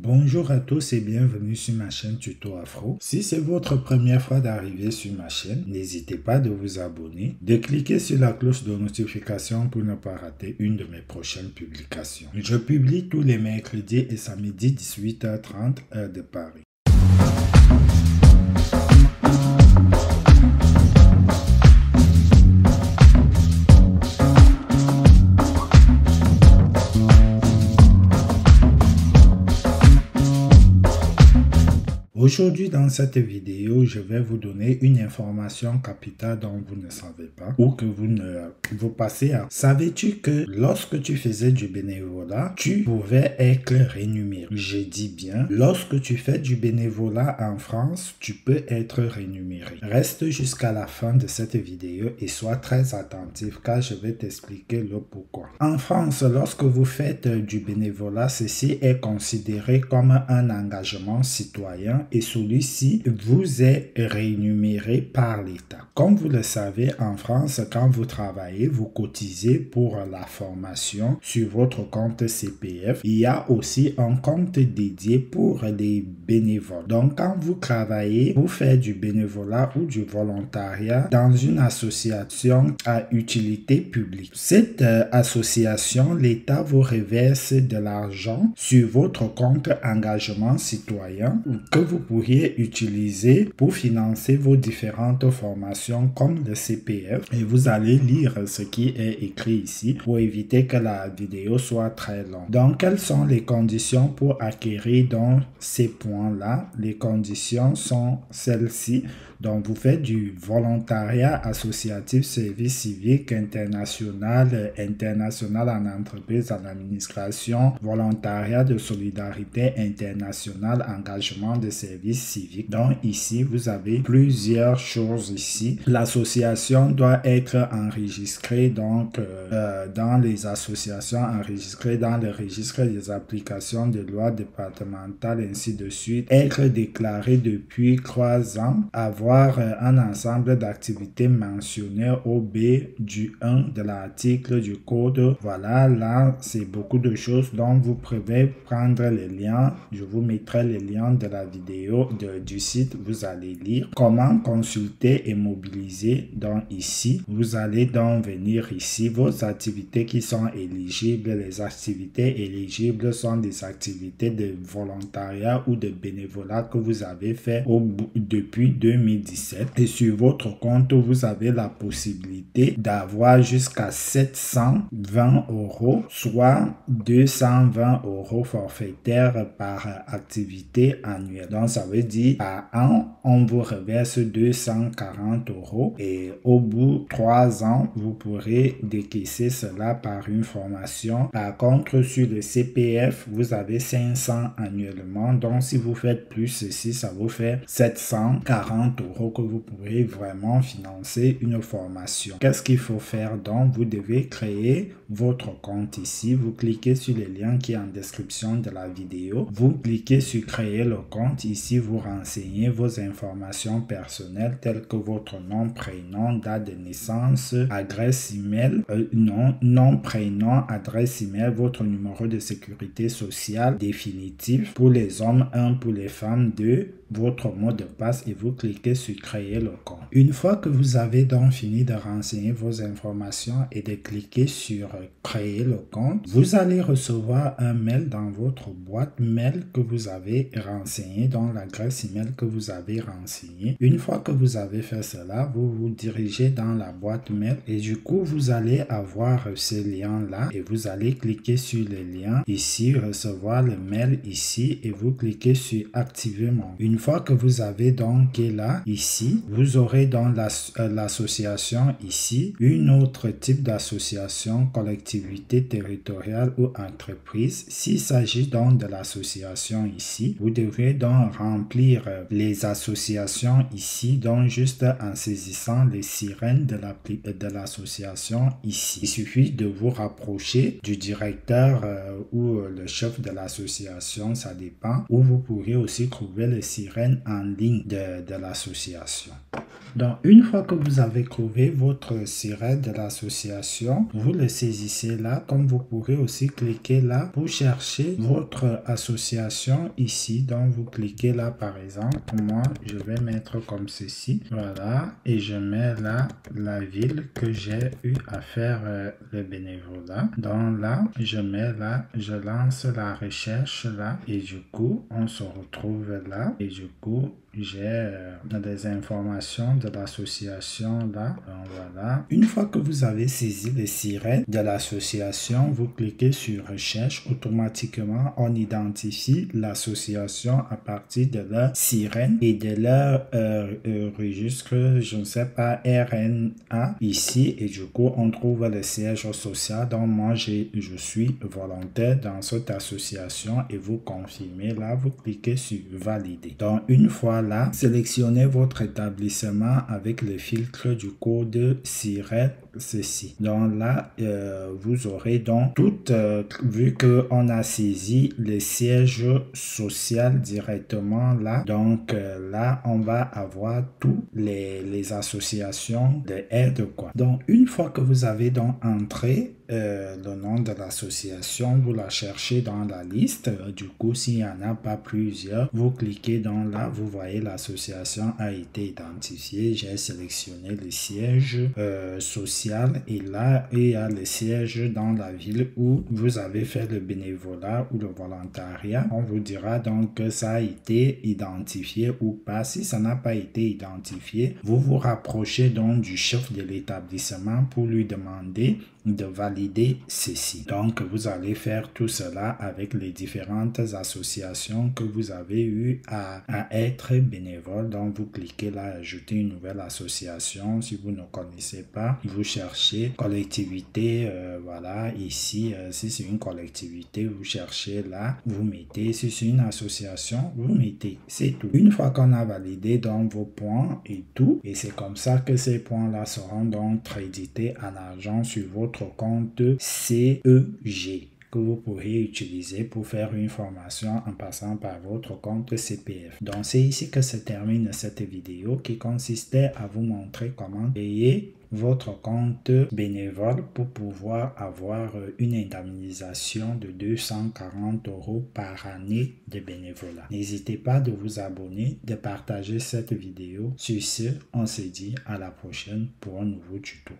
Bonjour à tous et bienvenue sur ma chaîne Tuto Afro. Si c'est votre première fois d'arriver sur ma chaîne, n'hésitez pas de vous abonner, de cliquer sur la cloche de notification pour ne pas rater une de mes prochaines publications. Je publie tous les mercredis et samedis 18h30 heure de Paris. Aujourd'hui, dans cette vidéo, je vais vous donner une information capitale dont vous ne savez pas ou que vous passez à. Savais-tu que lorsque tu faisais du bénévolat, tu pouvais être rémunéré? Je dis bien, lorsque tu fais du bénévolat en France, tu peux être rémunéré. Reste jusqu'à la fin de cette vidéo et sois très attentif car je vais t'expliquer le pourquoi. En France, lorsque vous faites du bénévolat, ceci est considéré comme un engagement citoyen et celui-ci vous est rémunéré par l'État. Comme vous le savez, en France, quand vous travaillez, vous cotisez pour la formation sur votre compte CPF. Il y a aussi un compte dédié pour les bénévoles. Donc, quand vous travaillez, vous faites du bénévolat ou du volontariat dans une association à utilité publique. Cette association, l'État vous reverse de l'argent sur votre compte engagement citoyen que vous pourriez utiliser pour financer vos différentes formations comme le CPF, et vous allez lire ce qui est écrit ici pour éviter que la vidéo soit très longue. Donc, quelles sont les conditions pour acquérir donc ces points-là? Les conditions sont celles-ci. Donc, vous faites du volontariat associatif, service civique, international en entreprise, en administration, volontariat de solidarité internationale, engagement de service civique. Donc, ici, vous avez plusieurs choses ici. L'association doit être enregistrée donc dans les associations enregistrées dans le registre des applications de loi départementale, ainsi de suite. Être déclaré depuis 3 ans, avoir un ensemble d'activités mentionnées au B du 1 de l'article du code. Voilà, là, c'est beaucoup de choses. Donc, vous pouvez prendre les liens. Je vous mettrai les liens de la vidéo du site. Vous allez lire comment consulter et mobiliser. Donc, ici, vous allez donc venir ici. Vos activités qui sont éligibles. Les activités éligibles sont des activités de volontariat ou de bénévolat que vous avez fait depuis 2017. Et sur votre compte, vous avez la possibilité d'avoir jusqu'à 720 €, soit 220 € forfaitaires par activité annuelle. Donc, ça veut dire par an, on vous reverse 240 € et au bout de 3 ans, vous pourrez décaisser cela par une formation. Par contre, sur le CPF, vous avez 500 annuellement. Donc, si vous faites plus ceci, ça vous fait 740 € que vous pourrez vraiment financer une formation. Qu'est-ce qu'il faut faire donc? Vous devez créer votre compte ici. Vous cliquez sur le lien qui est en description de la vidéo. Vous cliquez sur créer le compte. Ici, vous renseignez vos informations personnelles telles que votre nom, prénom, date de naissance, adresse email, nom, prénom, adresse email, votre numéro de sécurité sociale définitif pour les hommes, 1 pour les femmes, 2 votre mot de passe, et vous cliquez sur créer le compte. Une fois que vous avez donc fini de renseigner vos informations et de cliquer sur créer le compte, vous allez recevoir un mail dans votre boîte mail que vous avez renseigné, dans l'adresse email que vous avez renseignée. Une fois que vous avez fait cela, vous vous dirigez dans la boîte mail et du coup vous allez avoir ce lien là et vous allez cliquer sur le lien ici, recevoir le mail ici, et vous cliquez sur activer mon. Une fois que vous avez donc là, ici, vous aurez dans l'association ici, une autre type d'association, collectivité territoriale ou entreprise. S'il s'agit donc de l'association ici, vous devrez donc remplir les associations ici, donc juste en saisissant les sirènes de l'association ici. Il suffit de vous rapprocher du directeur ou le chef de l'association, ça dépend, ou vous pourrez aussi trouver les sirènes en ligne de l'association. Donc, une fois que vous avez trouvé votre SIRET de l'association, vous le saisissez là, comme vous pourrez aussi cliquer là pour chercher votre association ici. Donc, vous cliquez là, par exemple, moi, je vais mettre comme ceci, voilà, et je mets là la ville que j'ai eu à faire le bénévolat. Donc là, je mets là, je lance la recherche là, et du coup, on se retrouve là, et du coup, j'ai des informations de l'association là. Donc voilà. Une fois que vous avez saisi le SIRET de l'association, vous cliquez sur recherche. Automatiquement, on identifie l'association à partir de leur SIRET et de leur registre, je ne sais pas, RNA ici. Et du coup, on trouve le siège social. Donc moi, je suis volontaire dans cette association et vous confirmez là, vous cliquez sur valider. Donc une fois là, sélectionnez votre établissement avec le filtre du code SIRET ceci. Donc là, vous aurez donc tout, vu qu'on a saisi le siège social directement là, donc là, on va avoir tous les associations de aide quoi. Donc une fois que vous avez donc entré le nom de l'association, vous la cherchez dans la liste. Du coup, s'il n'y en a pas plusieurs, vous cliquez dans là, vous voyez l'association a été identifiée. J'ai sélectionné le siège social et là, il y a le siège dans la ville où vous avez fait le bénévolat ou le volontariat. On vous dira donc que ça a été identifié ou pas. Si ça n'a pas été identifié, vous vous rapprochez donc du chef de l'établissement pour lui demander de valider ceci. Donc, vous allez faire tout cela avec les différentes associations que vous avez eu à être bénévole. Donc, vous cliquez là, ajouter une nouvelle association. Si vous ne connaissez pas, vous cherchez collectivité, voilà, ici, si c'est une collectivité, vous cherchez là, vous mettez, si c'est une association, vous mettez, c'est tout. Une fois qu'on a validé donc vos points et tout, et c'est comme ça que ces points-là seront donc crédités en argent sur votre compte CEG que vous pourrez utiliser pour faire une formation en passant par votre compte CPF. Donc c'est ici que se termine cette vidéo qui consistait à vous montrer comment payer votre compte bénévole pour pouvoir avoir une indemnisation de 240 € par année de bénévolat. N'hésitez pas de vous abonner, de partager cette vidéo. Sur ce, on se dit à la prochaine pour un nouveau tuto.